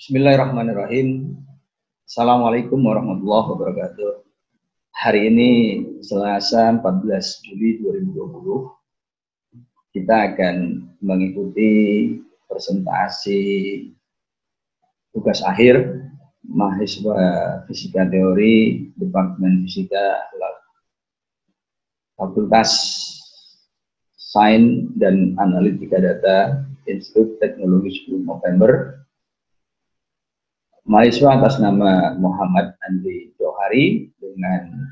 Bismillahirrahmanirrahim. Assalamualaikum warahmatullahi wabarakatuh. Hari ini Selasa 14 Juli 2020. Kita akan mengikuti presentasi tugas akhir mahasiswa Fisika Teori Departemen Fisika Fakultas Sains dan Analitika Data Institut Teknologi 10 November. Mahasiswa atas nama Muhammad Andri Johari dengan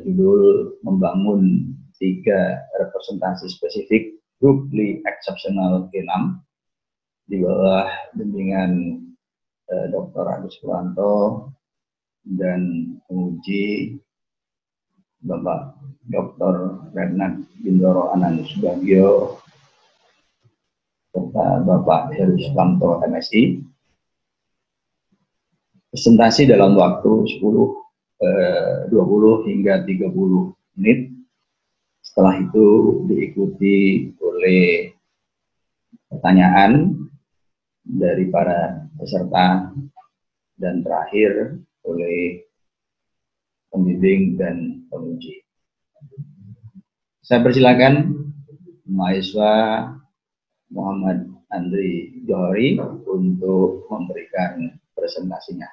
judul membangun 3 representasi spesifik Grouply Exceptional G6 di bawah bimbingan Dr. Agus Purwanto dan penguji Bapak Dr. Renat Bindoro Anand Subagio serta Bapak Heru Sukamto MSI. Presentasi dalam waktu 20 hingga 30 menit. Setelah itu diikuti oleh pertanyaan dari para peserta dan terakhir oleh pembimbing dan penguji. Saya persilakan mahasiswa Muhammad Andri Johari untuk memberikan presentasinya.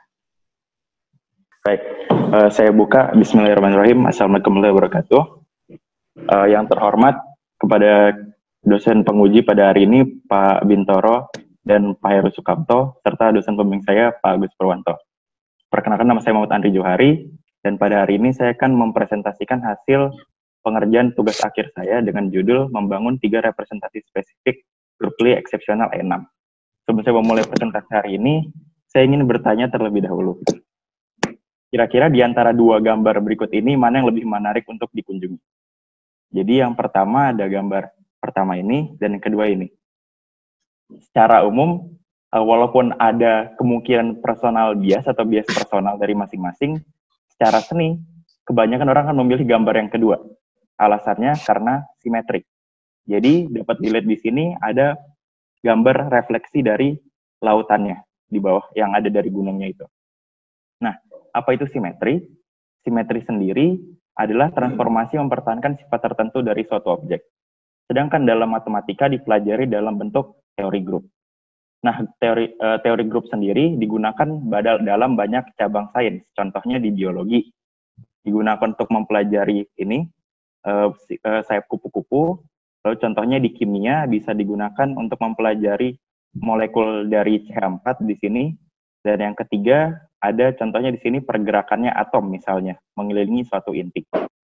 Baik, saya buka. Bismillahirrahmanirrahim. Assalamualaikum warahmatullahi wabarakatuh. Yang terhormat kepada dosen penguji pada hari ini, Pak Bintoro dan Pak Heru Sukamto, serta dosen pembimbing saya, Pak Agus Purwanto. Perkenalkan, nama saya Muhammad Andri Johari, dan pada hari ini saya akan mempresentasikan hasil pengerjaan tugas akhir saya dengan judul membangun 3 representasi spesifik Grouply Exceptional E6. Sebelum saya memulai presentasi hari ini, saya ingin bertanya terlebih dahulu. Kira-kira di antara 2 gambar berikut ini, mana yang lebih menarik untuk dikunjungi? Jadi yang pertama ada gambar pertama ini, dan yang kedua ini. Secara umum, walaupun ada kemungkinan personal bias atau bias personal dari masing-masing, secara seni, kebanyakan orang akan memilih gambar yang kedua. Alasannya karena simetrik. Jadi dapat dilihat di sini ada gambar refleksi dari lautannya di bawah yang ada dari gunungnya itu. Nah, apa itu simetri? Simetri sendiri adalah transformasi mempertahankan sifat tertentu dari suatu objek. Sedangkan dalam matematika dipelajari dalam bentuk teori grup. Nah, teori grup sendiri digunakan dalam banyak cabang sains. Contohnya di biologi. Digunakan untuk mempelajari ini, sayap kupu-kupu. Lalu contohnya di kimia bisa digunakan untuk mempelajari molekul dari CH4 di sini. Dan yang ketiga, ada contohnya di sini pergerakannya atom misalnya, mengelilingi suatu inti.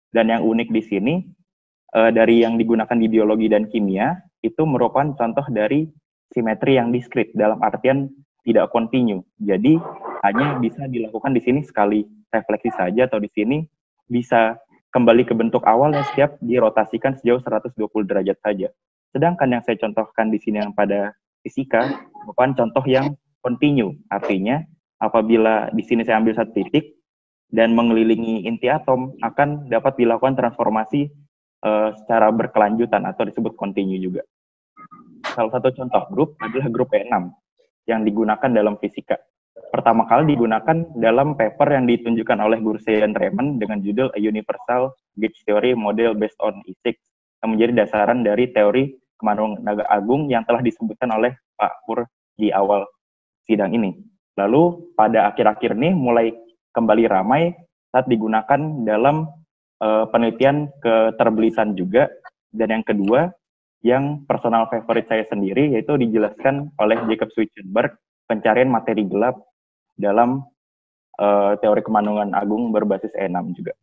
Dan yang unik di sini, dari yang digunakan di biologi dan kimia, itu merupakan contoh dari simetri yang diskrit, dalam artian tidak kontinu. Jadi, hanya bisa dilakukan di sini sekali refleksi saja, atau di sini bisa kembali ke bentuk awalnya setiap dirotasikan sejauh 120 derajat saja. Sedangkan yang saya contohkan di sini yang pada fisika, merupakan contoh yang kontinu, artinya apabila di sini saya ambil satu titik dan mengelilingi inti atom, akan dapat dilakukan transformasi secara berkelanjutan atau disebut kontinu juga. Salah satu contoh grup adalah grup E6 yang digunakan dalam fisika. Pertama kali digunakan dalam paper yang ditunjukkan oleh Gursey dan Raymond dengan judul A Universal Gauge Theory Model Based on E6 yang menjadi dasaran dari teori kemandungan naga agung yang telah disebutkan oleh Pak Pur di awal sidang ini. Lalu pada akhir-akhir ini mulai kembali ramai saat digunakan dalam penelitian keterbelisan juga. Dan yang kedua, yang personal favorit saya sendiri, yaitu dijelaskan oleh Jacob Swicenberg, pencarian materi gelap dalam teori kemandungan agung berbasis E6 juga.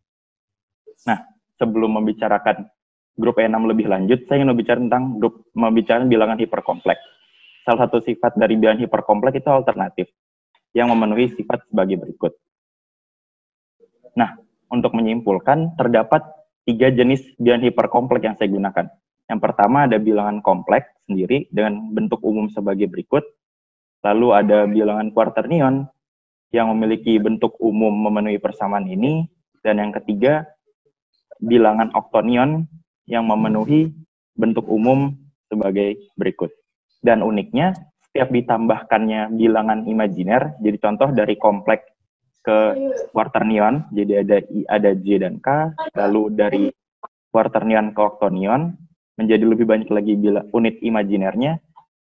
Nah, sebelum membicarakan grup E6 lebih lanjut, saya ingin membicarakan bilangan hiperkompleks. Salah satu sifat dari bilangan hiperkompleks itu alternatif, yang memenuhi sifat sebagai berikut. Nah, untuk menyimpulkan, terdapat 3 jenis bilangan hiperkompleks yang saya gunakan. Yang pertama ada bilangan kompleks sendiri dengan bentuk umum sebagai berikut. Lalu ada bilangan quaternion yang memiliki bentuk umum memenuhi persamaan ini. Dan yang ketiga, bilangan octonion yang memenuhi bentuk umum sebagai berikut. Dan uniknya, setiap ditambahkannya bilangan imajiner, jadi contoh dari kompleks ke quaternion, jadi ada J dan K, lalu dari quaternion ke octonion, menjadi lebih banyak lagi unit imajinernya,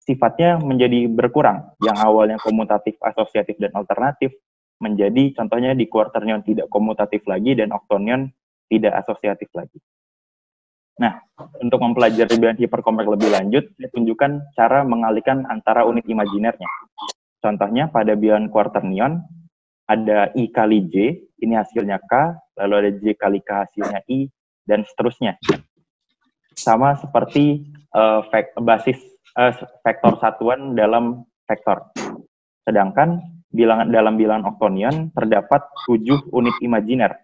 sifatnya menjadi berkurang. Yang awalnya komutatif, asosiatif, dan alternatif, menjadi contohnya di quaternion tidak komutatif lagi, dan octonion tidak asosiatif lagi. Nah, untuk mempelajari bilangan hiperkompleks lebih lanjut, saya tunjukkan cara mengalihkan antara unit imajinernya. Contohnya pada bilangan quaternion, ada I kali J, ini hasilnya K, lalu ada J kali K hasilnya I, dan seterusnya. Sama seperti vektor satuan dalam vektor. Sedangkan dalam bilangan octonion terdapat 7 unit imajiner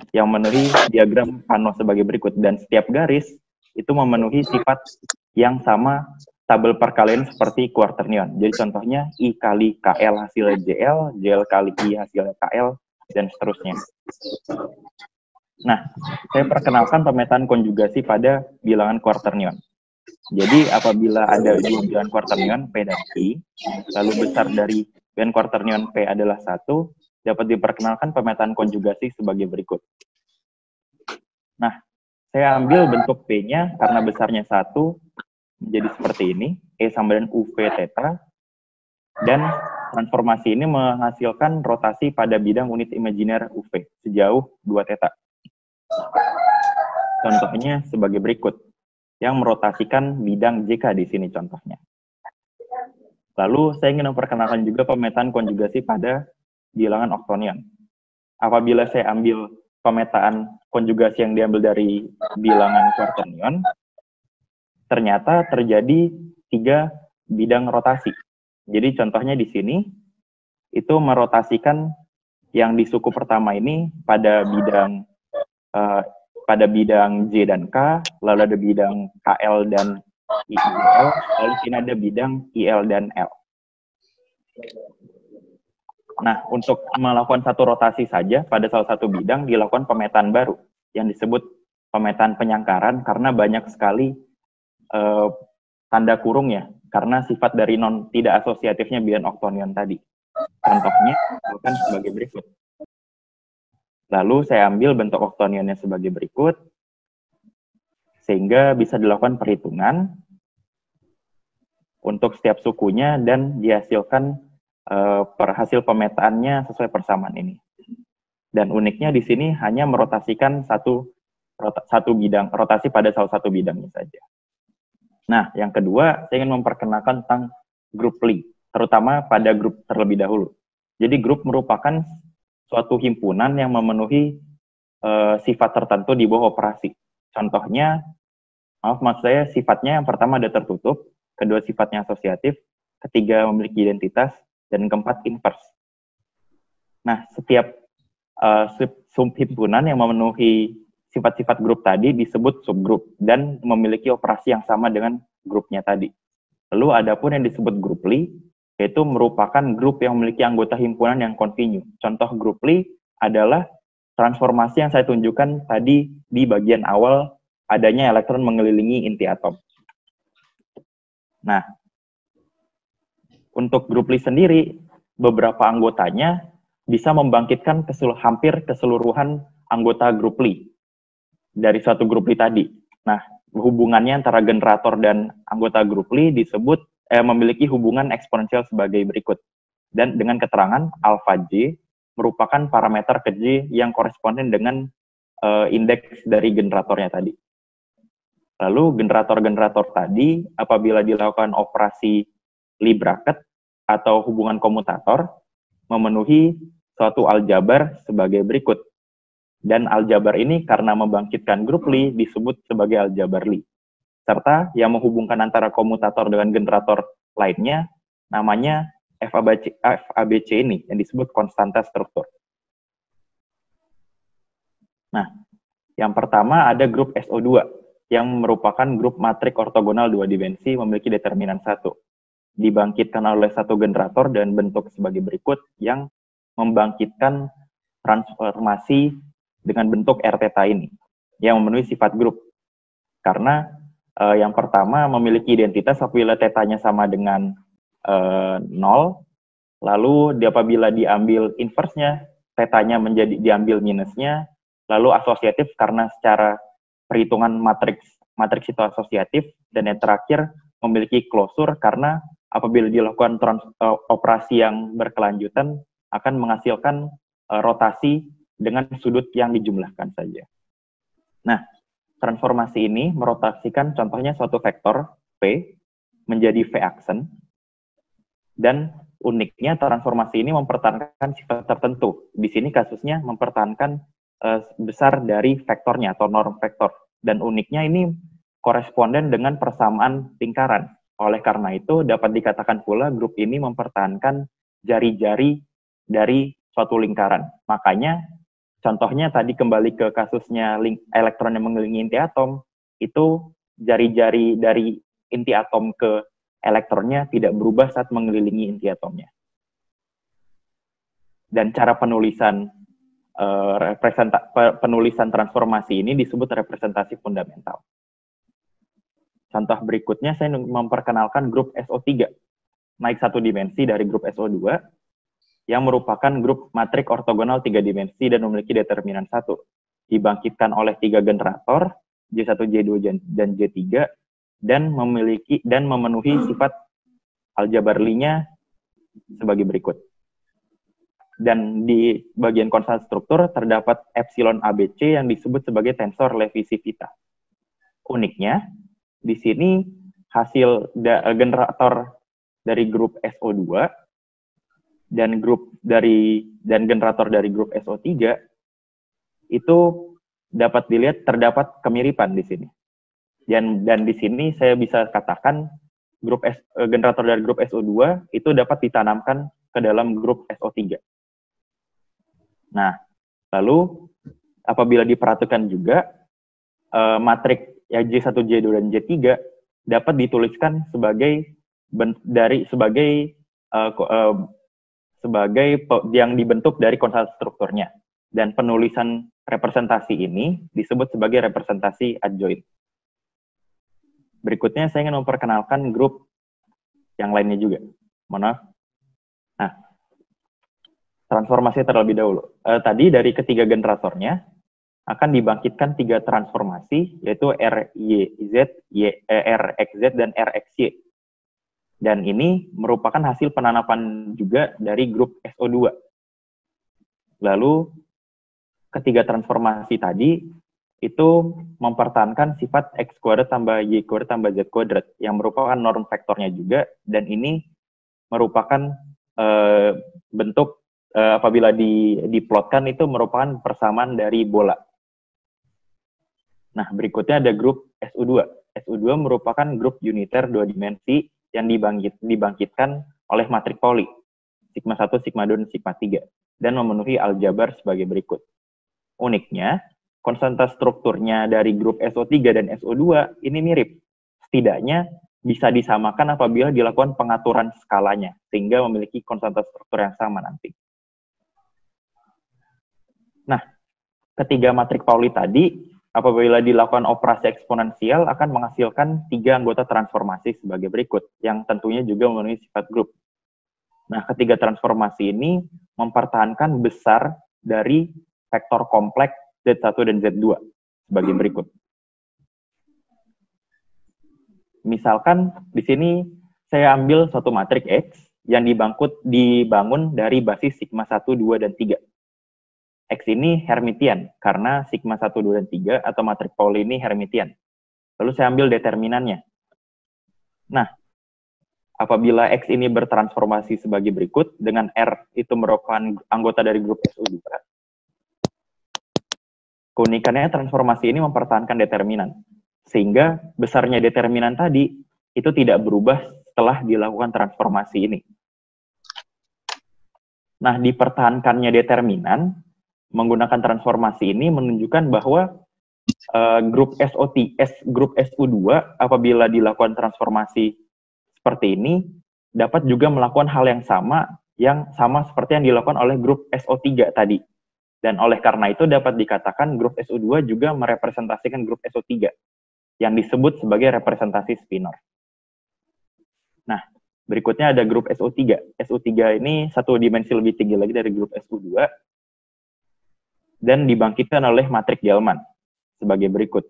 yang memenuhi diagram Pano sebagai berikut, dan setiap garis itu memenuhi sifat yang sama tabel perkalian seperti quaternion. Jadi contohnya I kali KL hasilnya JL, JL kali I hasilnya KL, dan seterusnya. Nah, saya perkenalkan pemetaan konjugasi pada bilangan quaternion. Jadi apabila ada dua bilangan quaternion P dan I, lalu besar dari bilangan quaternion P adalah 1, dapat diperkenalkan pemetaan konjugasi sebagai berikut. Nah, saya ambil bentuk P-nya karena besarnya 1 menjadi seperti ini, E sama dengan UV theta, dan transformasi ini menghasilkan rotasi pada bidang unit imajiner UV sejauh 2 theta. Contohnya sebagai berikut, yang merotasikan bidang JK di sini contohnya. Lalu saya ingin memperkenalkan juga pemetaan konjugasi pada bilangan octonion. Apabila saya ambil pemetaan konjugasi yang diambil dari bilangan quaternion, ternyata terjadi 3 bidang rotasi. Jadi contohnya di sini, itu merotasikan yang di suku pertama ini pada bidang J dan K, lalu ada bidang KL dan IL, lalu sini ada bidang IL dan L. Nah, untuk melakukan satu rotasi saja pada salah satu bidang dilakukan pemetaan baru yang disebut pemetaan penyangkaran karena banyak sekali tanda kurung ya, karena sifat dari tidak asosiatifnya bilangan octonion tadi. Contohnya bukan sebagai berikut. Lalu saya ambil bentuk octonionnya sebagai berikut, sehingga bisa dilakukan perhitungan untuk setiap sukunya dan dihasilkan hasil pemetaannya sesuai persamaan ini. Dan uniknya di sini hanya merotasikan satu bidang, rotasi pada salah satu bidangnya saja. Nah, yang kedua, saya ingin memperkenalkan tentang grup Lie, terutama pada grup terlebih dahulu. Jadi grup merupakan suatu himpunan yang memenuhi sifat tertentu di bawah operasi. Contohnya, maksud saya sifatnya yang pertama ada tertutup, kedua sifatnya asosiatif, ketiga memiliki identitas, dan keempat inverse. Nah, setiap subhimpunan yang memenuhi sifat-sifat grup tadi disebut subgrup dan memiliki operasi yang sama dengan grupnya tadi. Lalu ada pun yang disebut grup Lie, yaitu merupakan grup yang memiliki anggota himpunan yang kontinu. Contoh grup Lie adalah transformasi yang saya tunjukkan tadi di bagian awal, adanya elektron mengelilingi inti atom. Nah, untuk grup Lie sendiri, beberapa anggotanya bisa membangkitkan hampir keseluruhan anggota grup Lie dari suatu grup Lie tadi. Nah, hubungannya antara generator dan anggota grup Lie disebut memiliki hubungan eksponensial sebagai berikut. Dan dengan keterangan alpha J merupakan parameter ke J yang koresponden dengan indeks dari generatornya tadi. Lalu generator-generator tadi apabila dilakukan operasi Lie bracket atau hubungan komutator memenuhi suatu aljabar sebagai berikut. Dan aljabar ini karena membangkitkan grup Lie disebut sebagai aljabar Lie. Serta yang menghubungkan antara komutator dengan generator lainnya namanya FABC ini yang disebut konstanta struktur. Nah, yang pertama ada grup SO2 yang merupakan grup matrik ortogonal 2 dimensi memiliki determinan 1. Dibangkitkan oleh satu generator dan bentuk sebagai berikut yang membangkitkan transformasi dengan bentuk R theta ini yang memenuhi sifat grup. Karena yang pertama memiliki identitas apabila tetanya sama dengan 0, lalu apabila diambil inverse-nya, tetanya menjadi diambil minusnya, lalu asosiatif karena secara perhitungan matriks itu asosiatif, dan yang terakhir memiliki closure karena apabila dilakukan operasi yang berkelanjutan akan menghasilkan rotasi dengan sudut yang dijumlahkan saja. Nah, transformasi ini merotasikan contohnya suatu vektor P menjadi V aksen, dan uniknya transformasi ini mempertahankan sifat tertentu. Di sini kasusnya mempertahankan besar dari vektornya atau norm vektor. Dan uniknya ini koresponden dengan persamaan lingkaran. Oleh karena itu, dapat dikatakan pula grup ini mempertahankan jari-jari dari suatu lingkaran. Makanya, contohnya tadi kembali ke kasusnya elektron yang mengelilingi inti atom, itu jari-jari dari inti atom ke elektronnya tidak berubah saat mengelilingi inti atomnya. Dan cara penulisan penulisan transformasi ini disebut representasi fundamental. Contoh berikutnya saya memperkenalkan grup SO3, naik satu dimensi dari grup SO2, yang merupakan grup matrik ortogonal 3 dimensi dan memiliki determinan 1. Dibangkitkan oleh 3 generator, J1, J2, dan J3, dan memenuhi sifat aljabarlinya sebagai berikut. Dan di bagian konstan struktur terdapat epsilon ABC yang disebut sebagai tensor Levi-Civita. Uniknya, di sini hasil generator dari grup SO2 dan generator dari grup SO3 itu dapat dilihat terdapat kemiripan di sini. Dan di sini saya bisa katakan generator dari grup SO2 itu dapat ditanamkan ke dalam grup SO3. Nah, lalu apabila diperhatikan juga matrik J1, J2, dan J3 dapat dituliskan sebagai yang dibentuk dari konstan strukturnya. Dan penulisan representasi ini disebut sebagai representasi adjoint. Berikutnya saya ingin memperkenalkan grup yang lainnya juga. Mohon maaf. Nah, transformasi terlebih dahulu. Tadi dari ketiga generatornya akan dibangkitkan 3 transformasi, yaitu RYZ, RXZ, dan RXY. Dan ini merupakan hasil penanaman juga dari grup SO2. Lalu, ketiga transformasi tadi itu mempertahankan sifat X kuadrat tambah Y kuadrat tambah Z kuadrat, yang merupakan norm vektornya juga, dan ini merupakan bentuk apabila diplotkan itu merupakan persamaan dari bola. Nah, berikutnya ada grup SU2. SU2 merupakan grup uniter 2 dimensi yang dibangkitkan oleh matrik Pauli, sigma 1, sigma 2, dan sigma 3, dan memenuhi aljabar sebagai berikut. Uniknya, konstanta strukturnya dari grup SO3 dan SO2 ini mirip. Setidaknya bisa disamakan apabila dilakukan pengaturan skalanya, sehingga memiliki konstanta struktur yang sama nanti. Nah, ketiga matrik Pauli tadi, apabila dilakukan operasi eksponensial akan menghasilkan 3 anggota transformasi sebagai berikut, yang tentunya juga memenuhi sifat grup. Nah, ketiga transformasi ini mempertahankan besar dari vektor kompleks Z1 dan Z2 sebagai berikut. Misalkan di sini saya ambil suatu matrik X yang dibangun dari basis sigma 1, 2, dan 3. X ini Hermitian, karena sigma 1, 2, dan 3 atau matrik Pauli ini Hermitian. Lalu saya ambil determinannya. Nah, apabila X ini bertransformasi sebagai berikut, dengan R itu merupakan anggota dari grup SU2, keunikannya transformasi ini mempertahankan determinan. Sehingga besarnya determinan tadi itu tidak berubah setelah dilakukan transformasi ini. Nah, dipertahankannya determinan menggunakan transformasi ini menunjukkan bahwa grup SU2 apabila dilakukan transformasi seperti ini dapat juga melakukan hal yang sama seperti yang dilakukan oleh grup SO3 tadi. Dan oleh karena itu dapat dikatakan grup SU2 juga merepresentasikan grup SO3 yang disebut sebagai representasi spinor. Nah, Berikutnya ada grup SO3. SO3 ini satu dimensi lebih tinggi lagi dari grup SO2 dan dibangkitkan oleh matrik Gell-Mann sebagai berikut.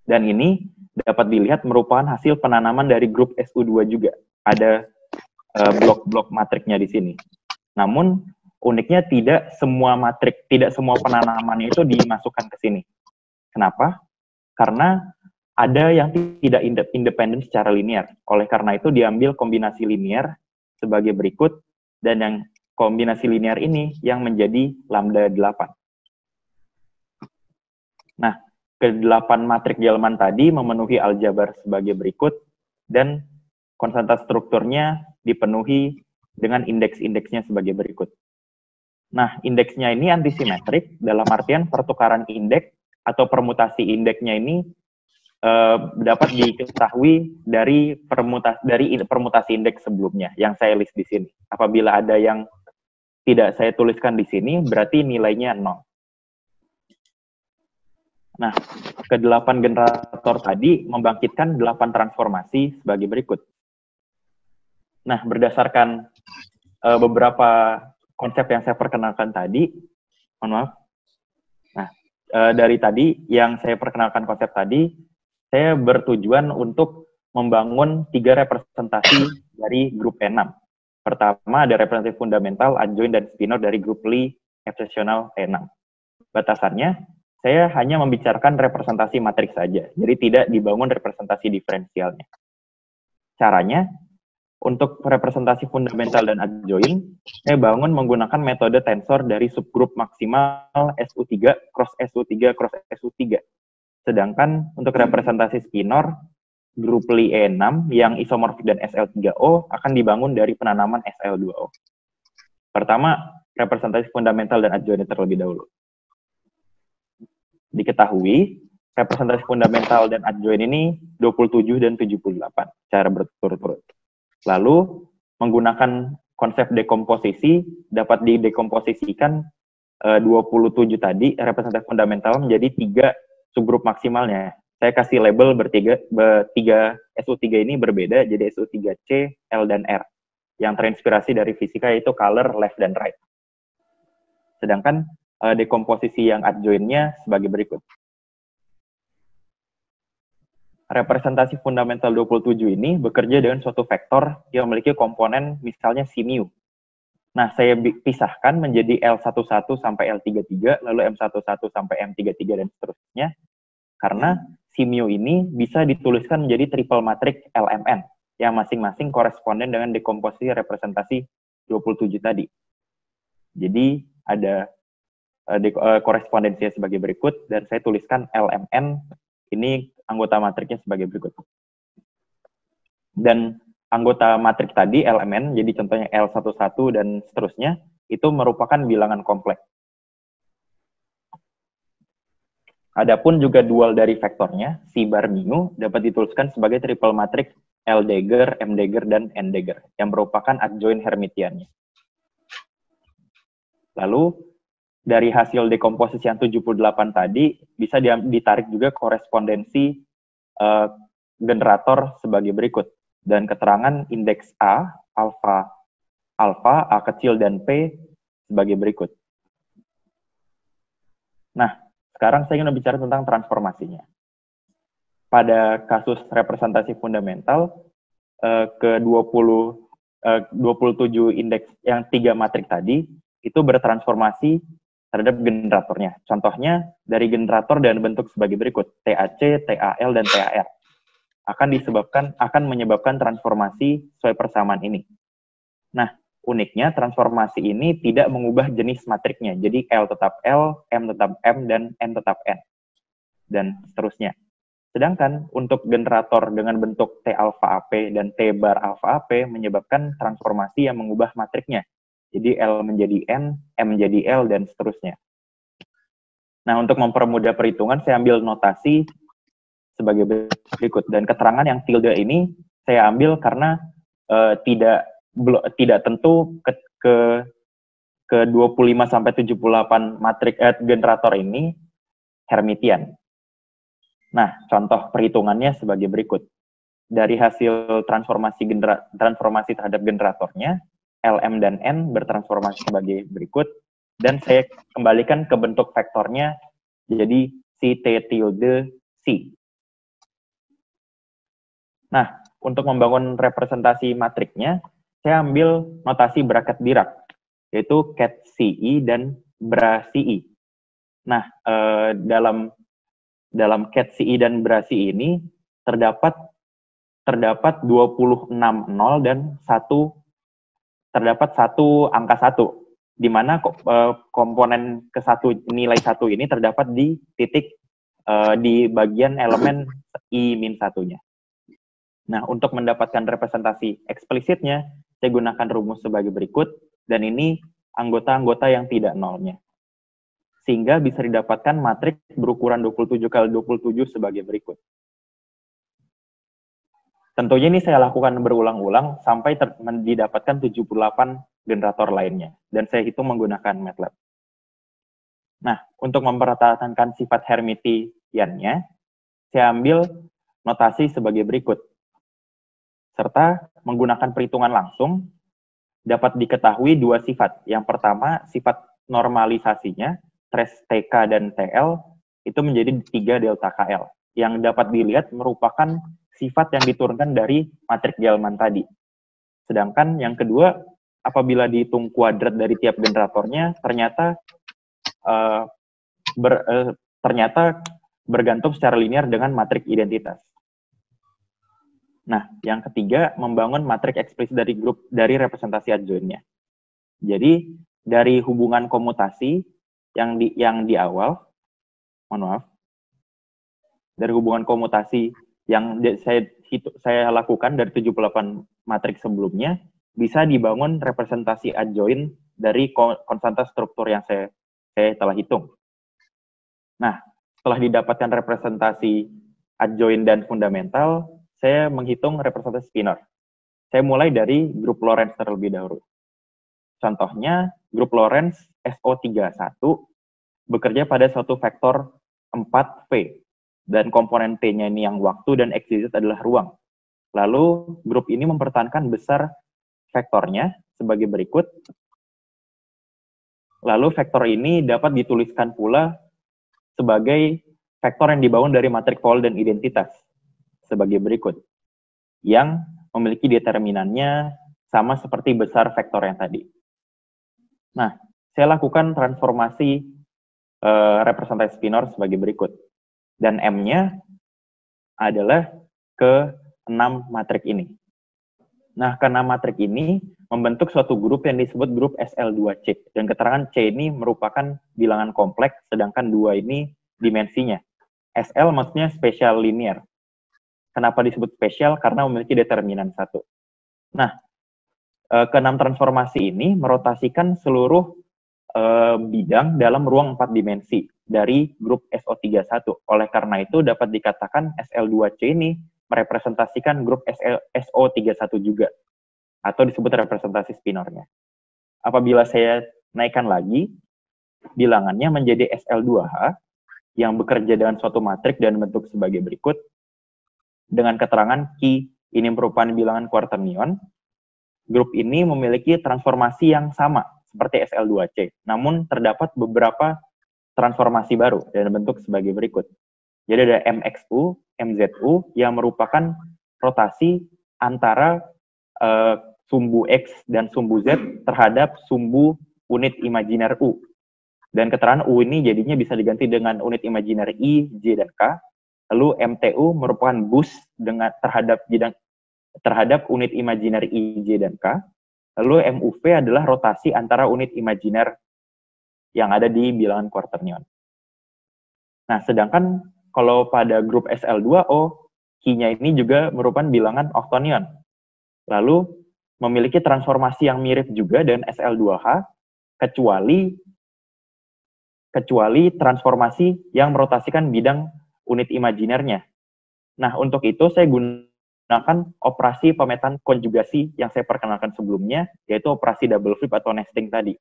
Dan ini dapat dilihat merupakan hasil penanaman dari grup SO2 juga. Ada blok-blok matriknya di sini. Namun uniknya tidak semua penanamannya itu dimasukkan ke sini. Kenapa? Karena ada yang tidak independen secara linear. Oleh karena itu diambil kombinasi linear sebagai berikut, dan yang kombinasi linear ini yang menjadi lambda 8. Nah, ke-8 matrik Gell-Mann tadi memenuhi aljabar sebagai berikut, dan konstanta strukturnya dipenuhi dengan indeks-indeksnya sebagai berikut. Nah, indeksnya ini antisimetrik, dalam artian pertukaran indeks atau permutasi indeksnya ini dapat diketahui dari permutasi indeks sebelumnya yang saya list di sini. Apabila ada yang tidak saya tuliskan di sini, berarti nilainya 0. Nah, ke-8 generator tadi membangkitkan 8 transformasi sebagai berikut. Nah, berdasarkan beberapa konsep yang saya perkenalkan tadi, mohon maaf. Nah, dari tadi yang saya perkenalkan konsep tadi, saya bertujuan untuk membangun 3 representasi dari grup E6. Pertama ada representasi fundamental, adjoint, dan spinor dari grup Lie eksesional E6. Batasannya, saya hanya membicarakan representasi matriks saja, jadi tidak dibangun representasi diferensialnya. Caranya, untuk representasi fundamental dan adjoint, saya bangun menggunakan metode tensor dari subgrup maksimal SU3 cross SU3 cross SU3. Sedangkan untuk representasi spinor, grup Lie E6 yang isomorfik dan SL3O akan dibangun dari penanaman SL2O. Pertama, representasi fundamental dan adjoint terlebih dahulu. Diketahui, representasi fundamental dan adjoint ini 27 dan 78 secara berturut-turut. Lalu, menggunakan konsep dekomposisi, dapat didekomposisikan 27 tadi, representasi fundamental menjadi 3 subgrup maksimalnya. Saya kasih label tiga SU3 ini berbeda, jadi SU3C, L, dan R. Yang terinspirasi dari fisika yaitu color, left, dan right. Sedangkan dekomposisi yang adjoint-nya sebagai berikut. Representasi fundamental 27 ini bekerja dengan suatu vektor yang memiliki komponen misalnya si mu. Nah, saya pisahkan menjadi L11 sampai L33, lalu M11 sampai M33, dan seterusnya. Karena si mu ini bisa dituliskan menjadi triple matrik LMN, yang masing-masing koresponden dengan dekomposisi representasi 27 tadi. Jadi, ada korespondensinya sebagai berikut, dan saya tuliskan LMN, ini anggota matriknya sebagai berikut. Dan anggota matrik tadi, LMN, jadi contohnya L11 dan seterusnya, itu merupakan bilangan kompleks. Adapun juga dual dari vektornya, si bar mu, dapat dituliskan sebagai triple matrik L dagger, M dagger, dan N dagger, yang merupakan adjoint Hermitiannya. Lalu, dari hasil dekomposisi yang 78 tadi, bisa ditarik juga korespondensi generator sebagai berikut. Dan keterangan indeks A, alfa, A kecil, dan P sebagai berikut. Nah, sekarang saya ingin bicara tentang transformasinya. Pada kasus representasi fundamental, ke 27 indeks yang 3 matrik tadi, itu bertransformasi terhadap generatornya. Contohnya, dari generator dan bentuk sebagai berikut, TAC, TAL, dan TAR. Akan menyebabkan transformasi sesuai persamaan ini. Nah, uniknya transformasi ini tidak mengubah jenis matriknya. Jadi L tetap L, M tetap M, dan N tetap N. Dan seterusnya. Sedangkan untuk generator dengan bentuk T alpha AP dan T bar alpha AP menyebabkan transformasi yang mengubah matriknya. Jadi L menjadi N, M menjadi L, dan seterusnya. Nah, untuk mempermudah perhitungan, saya ambil notasi sebagai berikut. Dan keterangan yang tilde ini saya ambil karena tidak tentu ke 25 sampai 78 matrik generator ini Hermitian. Nah, contoh perhitungannya sebagai berikut. dari hasil transformasi terhadap generatornya, LM dan N bertransformasi sebagai berikut, dan saya kembalikan ke bentuk vektornya jadi si T tilde C. Nah, untuk membangun representasi matriknya, saya ambil notasi bracket Dirac, yaitu cat CI dan bra CI. Nah, dalam cat CI dan bra CI ini terdapat 26 nol dan terdapat satu angka 1, di mana komponen nilai 1 ini terdapat di titik di bagian elemen I-1-nya. Nah, untuk mendapatkan representasi eksplisitnya, saya gunakan rumus sebagai berikut, dan ini anggota-anggota yang tidak nolnya. Sehingga bisa didapatkan matriks berukuran 27 kali 27 sebagai berikut. Tentunya ini saya lakukan berulang-ulang sampai didapatkan 78 generator lainnya, dan saya hitung menggunakan MATLAB. Nah, untuk mempertahankan sifat Hermitiannya, saya ambil notasi sebagai berikut. Serta menggunakan perhitungan langsung, dapat diketahui dua sifat. Yang pertama, sifat normalisasinya, trace TK dan TL, itu menjadi 3 delta KL, yang dapat dilihat merupakan sifat yang diturunkan dari matrik Gell-Mann tadi. Sedangkan yang kedua, apabila dihitung kuadrat dari tiap generatornya, ternyata bergantung secara linear dengan matrik identitas. Nah, yang ketiga, membangun matrik eksplisit dari representasi adjoinnya. Jadi, dari hubungan komutasi yang di awal, mohon maaf, dari hubungan komutasi yang saya lakukan dari 78 matrik sebelumnya, bisa dibangun representasi adjoin dari konstanta struktur yang saya telah hitung. Nah, setelah didapatkan representasi adjoin dan fundamental, saya menghitung representasi spinor. Saya mulai dari grup Lorentz terlebih dahulu. Contohnya, grup Lorentz SO31 bekerja pada suatu vektor 4V, dan komponen P-nya ini yang waktu dan X-Z adalah ruang. Lalu, grup ini mempertahankan besar vektornya sebagai berikut. Lalu, vektor ini dapat dituliskan pula sebagai vektor yang dibangun dari matrik Paul dan identitas sebagai berikut, yang memiliki determinannya sama seperti besar vektor yang tadi. Nah, saya lakukan transformasi representasi spinor sebagai berikut. Dan M-nya adalah ke 6 matrik ini. Nah, ke 6 matrik ini membentuk suatu grup yang disebut grup SL2C. Dan keterangan C ini merupakan bilangan kompleks, sedangkan 2 ini dimensinya. SL maksudnya spesial linear. Kenapa disebut spesial? Karena memiliki determinan 1. Nah, ke 6 transformasi ini merotasikan seluruh bidang dalam ruang 4 dimensi dari grup SO31. Oleh karena itu dapat dikatakan SL2C ini merepresentasikan grup SO31 juga, atau disebut representasi spinornya. Apabila saya naikkan lagi, bilangannya menjadi SL2H yang bekerja dengan suatu matrik dan bentuk sebagai berikut, dengan keterangan Q ini merupakan bilangan quaternion. Grup ini memiliki transformasi yang sama seperti SL2C, namun terdapat beberapa transformasi baru dan bentuk sebagai berikut. Jadi ada MXU, MZU yang merupakan rotasi antara sumbu X dan sumbu Z terhadap sumbu unit imajiner U. Dan keterangan U ini jadinya bisa diganti dengan unit imajiner I, J, dan K. Lalu MTU merupakan bus terhadap unit imajiner I, J, dan K. Lalu MUV adalah rotasi antara unit imajiner yang ada di bilangan quaternion. Nah, sedangkan kalau pada grup SL2O, Q-nya ini juga merupakan bilangan oktonion. Lalu memiliki transformasi yang mirip juga dengan SL2H, kecuali transformasi yang merotasikan bidang unit imajinernya. Nah, untuk itu saya gunakan operasi pemetaan konjugasi yang saya perkenalkan sebelumnya, yaitu operasi double flip atau nesting tadi.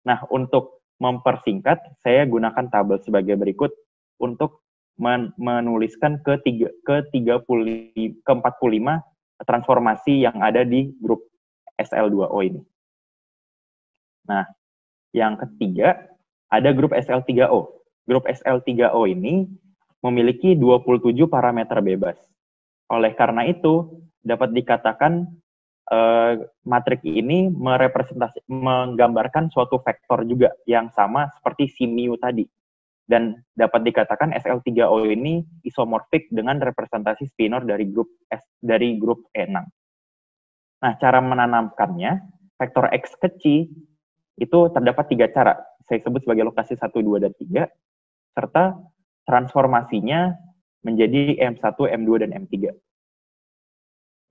Nah, untuk mempersingkat, saya gunakan tabel sebagai berikut untuk menuliskan ke 45 transformasi yang ada di grup SL2O ini. Nah, yang ketiga ada grup SL3O. Grup SL3O ini memiliki 27 parameter bebas. Oleh karena itu, dapat dikatakan matrik ini menggambarkan suatu vektor juga yang sama seperti si mu tadi. Dan dapat dikatakan SL3O ini isomorfik dengan representasi spinor dari grup E6. Nah, cara menanamkannya, vektor X kecil itu terdapat 3 cara. Saya sebut sebagai lokasi 1, 2, dan 3, serta transformasinya menjadi M1, M2, dan M3.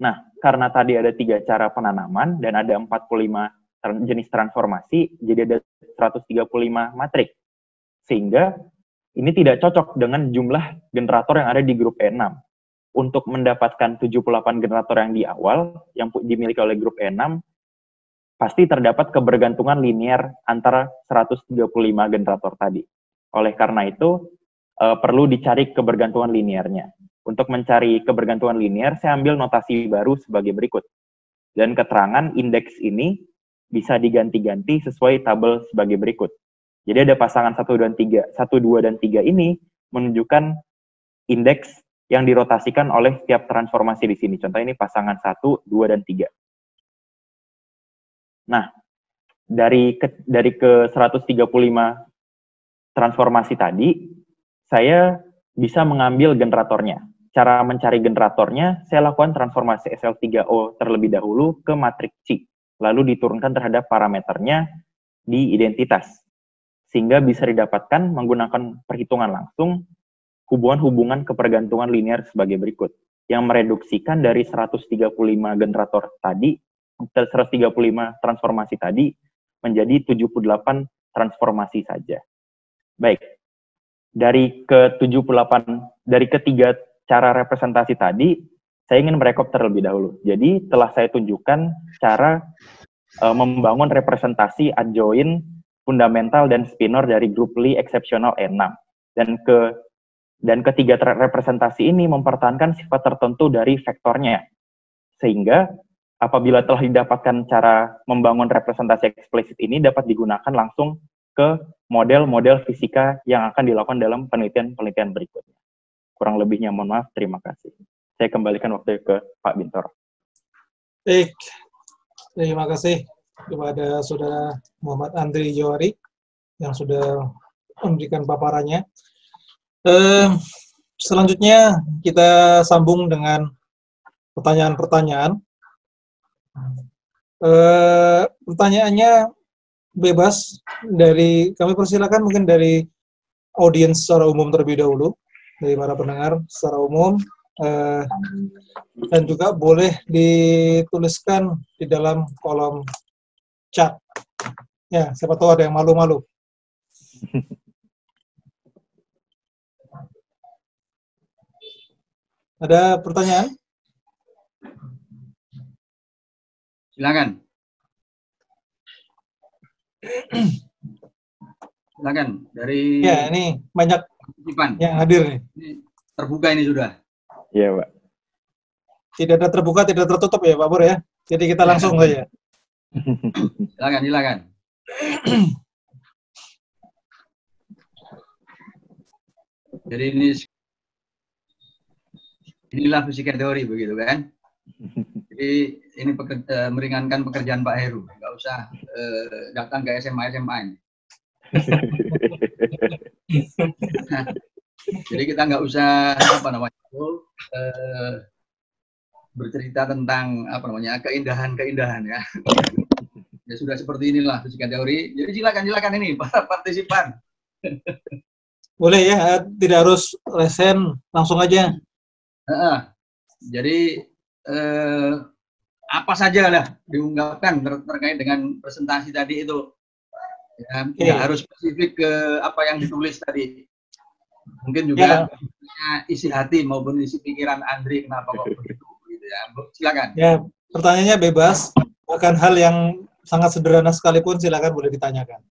Nah, karena tadi ada 3 cara penanaman dan ada 45 jenis transformasi, jadi ada 135 matrik. Sehingga ini tidak cocok dengan jumlah generator yang ada di grup E6. Untuk mendapatkan 78 generator yang di awal, yang dimiliki oleh grup E6, pasti terdapat kebergantungan linear antara 135 generator tadi. Oleh karena itu, perlu dicari kebergantungan linearnya. Untuk mencari kebergantungan linear, saya ambil notasi baru sebagai berikut. Dan keterangan indeks ini bisa diganti-ganti sesuai tabel sebagai berikut. Jadi ada pasangan 1, 2, dan 3 ini menunjukkan indeks yang dirotasikan oleh setiap transformasi di sini. Contoh ini pasangan 1, 2, dan 3. Nah, dari ke 135 transformasi tadi, saya bisa mengambil generatornya. Cara mencari generatornya, saya lakukan transformasi SL3O terlebih dahulu ke matrik C, lalu diturunkan terhadap parameternya di identitas. Sehingga bisa didapatkan menggunakan perhitungan langsung hubungan-hubungan kepergantungan linear sebagai berikut, yang mereduksikan dari 135 generator tadi, 135 transformasi tadi, menjadi 78 transformasi saja. Baik, dari ketiga cara representasi tadi, saya ingin merekap terlebih dahulu. Jadi, telah saya tunjukkan cara membangun representasi adjoint, fundamental, dan spinor dari grup Lie eksepsional E6. Dan ketiga representasi ini mempertahankan sifat tertentu dari vektornya. Sehingga, apabila telah didapatkan cara membangun representasi eksplisit ini dapat digunakan langsung ke model-model fisika yang akan dilakukan dalam penelitian-penelitian berikutnya. Kurang lebihnya mohon maaf, terima kasih. Saya kembalikan waktu ke Pak Bintoro. Baik, terima kasih kepada Saudara Muhammad Andri Johari yang sudah memberikan paparannya. Selanjutnya kita sambung dengan pertanyaan-pertanyaan. Pertanyaannya bebas dari kami persilakan mungkin dari audiens secara umum terlebih dahulu, dari para pendengar secara umum, dan juga boleh dituliskan di dalam kolom chat. Ya, siapa tahu ada yang malu-malu. Ada pertanyaan? Silakan. Silakan dari. Ya, ini banyak yang hadir nih. Ini terbuka ini sudah. Iya, Pak. Tidak ada terbuka, tidak tertutup ya, Pak Pur ya. Jadi kita langsung saja. Silakan. Jadi inilah fisika teori begitu kan? Jadi ini meringankan pekerjaan Pak Heru, nggak usah datang ke SMA ini. Jadi kita nggak usah bercerita tentang keindahan ya. Ya sudah seperti inilah fisika teori. Jadi silakan ini para partisipan. Boleh ya, tidak harus resen, langsung aja. Jadi apa saja lah diungkapkan terkait dengan presentasi tadi itu. Ya, tidak harus spesifik ke apa yang ditulis tadi. Mungkin juga isi hati maupun isi pikiran Andri kenapa kok begitu gitu ya. Silakan. Ya, pertanyaannya bebas. Bahkan hal yang sangat sederhana sekalipun silakan boleh ditanyakan.